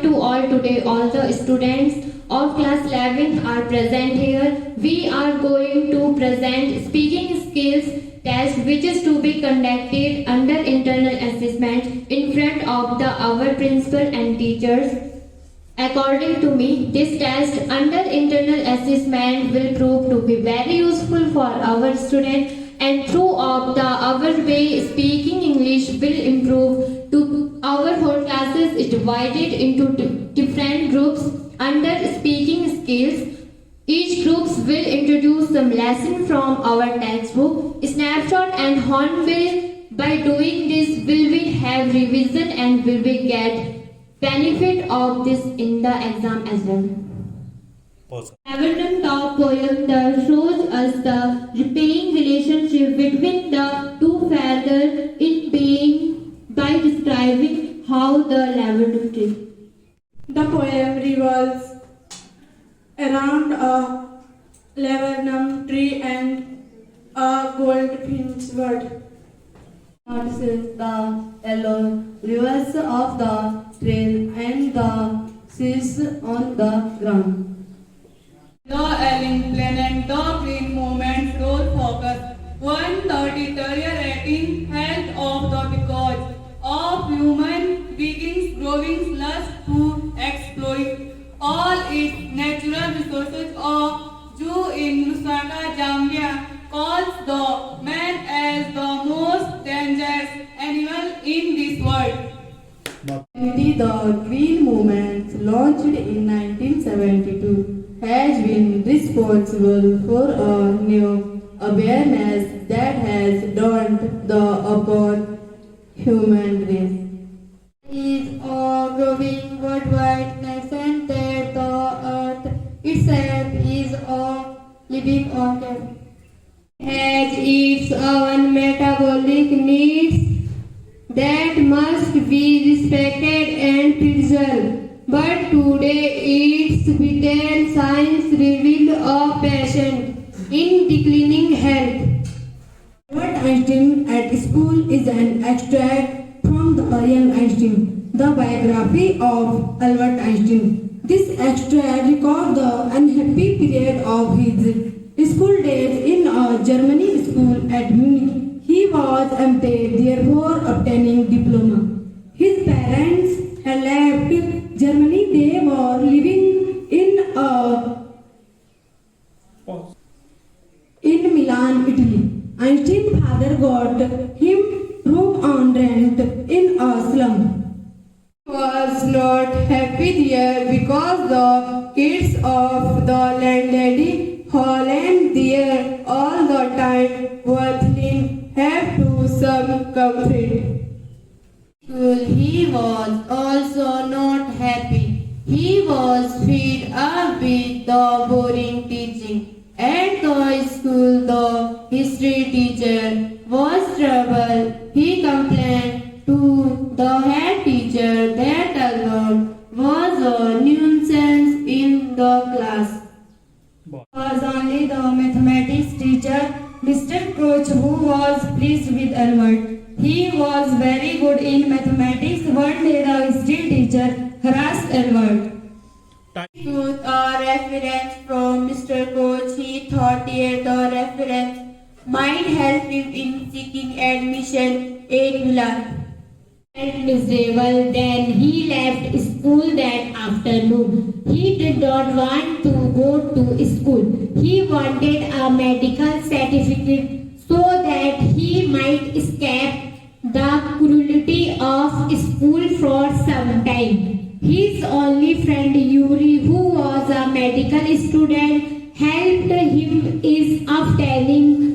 to all today. All the students of class 11 are present here. We are going to present speaking skills test which is to be conducted under internal assessment in front of our principal and teachers. According to me, this test under internal assessment will prove to be very useful for our students, and throughout our way speaking English will improve. To our whole classes is divided into different groups under speaking skills. Each groups will introduce some lesson from our textbook, snapshot and hornbill. By doing this, will we have revision and will we get benefit of this in the exam as well. Hamilton top poem shows us the repaying relationship between the two fathers in being by describing how the lavender tree. The poem revolves around a laburnum tree and a goldfinch bird. Notices the yellow rivers of the trail and the seeds on the ground. The Ellen planet, the green movement, role focus. 130 rating health of the because of human beings growing lust to exploit all its natural resources of Jew in Lusaka, Zambia calls the man as the most dangerous animal in this world. The Green Movement, launched in 1972, has been responsible for a new awareness that has dawned upon human race. Is a growing worldwide nation that the earth itself is a living organ. Has its own metabolic needs that must be respected and preserved. But today its vital science reveal a patient in declining health. Albert Einstein at School is an extract from the Young Einstein, the biography of Albert Einstein. This extract records the unhappy period of his school days in a German school at Munich. He was employed, therefore obtaining diploma. His parents had left Germany. They were living in Milan, Italy. Einstein's father got him room on rent in a slum. Was not happy there because the kids of the landlady Holland there all the time worthling have to some comfort. He was also not happy. He was fed up with the boring teaching. At the school, the history teacher was trouble. He complained to the head teacher that Albert was a nuisance in the class. Was only the mathematics teacher, Mr. Koch, who was pleased with Albert. He was very good in mathematics. One day the history teacher harassed Albert. With a reference from Mr. Koch, he thought that the reference might help him in seeking admission in Milan. Miserable, then he left school that afternoon. He did not want to go to school. He wanted a medical certificate so that he might escape the cruelty of school for some time. His only friend Yuri, who was a medical student, helped him in obtaining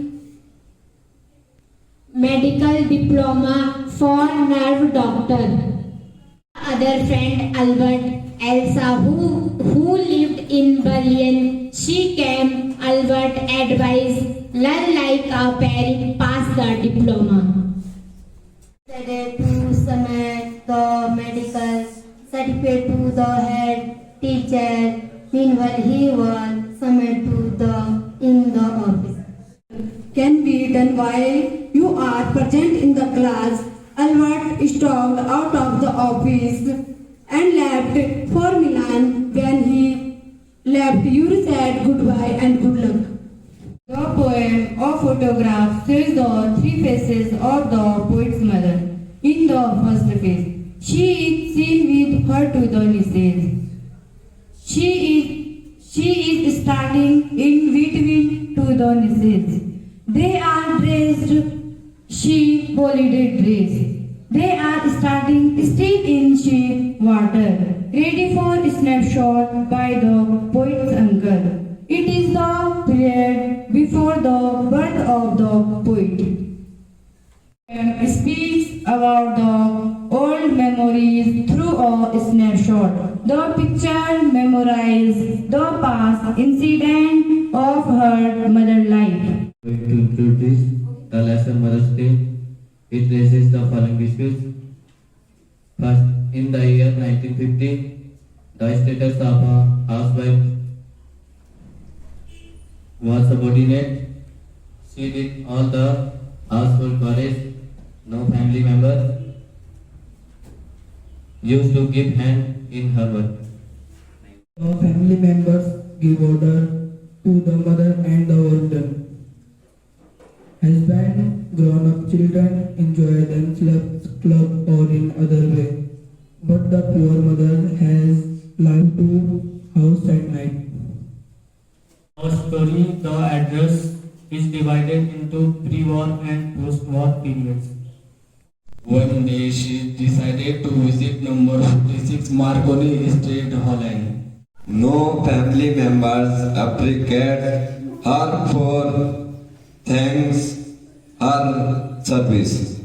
medical diploma for nerve doctor. Other friend Albert, Elsa, who lived in Berlin, she came. Albert advised, learn like a parent, pass the diploma. To submit the medical certificate to the head teacher. Meanwhile, he was summoned in the office. Can be done while you are present in the class. Albert stalked out of the office and left for Milan. When he left, Yuri said goodbye and good luck. The poem of photograph shows the three faces of the poet's mother. In the first face, she is seen with her to the knees. She is standing in between to the knees. They are dressed, she holiday dress. They are standing still in sheep water, ready for snapshot by the poet's uncle. It is the period before the birth of the poet. And speaks about the old memories through a snapshot. The picture memorizes the past incident of her mother's life. Going to introduce the lesson Mother's Day. It raises the following issues. First, in the year 1950, the status of a housewife was subordinate. She did all the household chores. No family member used to give hand in her work. No family members give order to the mother and the work done. Husband, grown-up children enjoy themselves club or in other way. But the poor mother has life to house at night. Our story, the address, is divided into pre-war and post-war periods. One day she decided to visit number 46 Marconi Street, Holland. No family members appreciate her for thanks her service.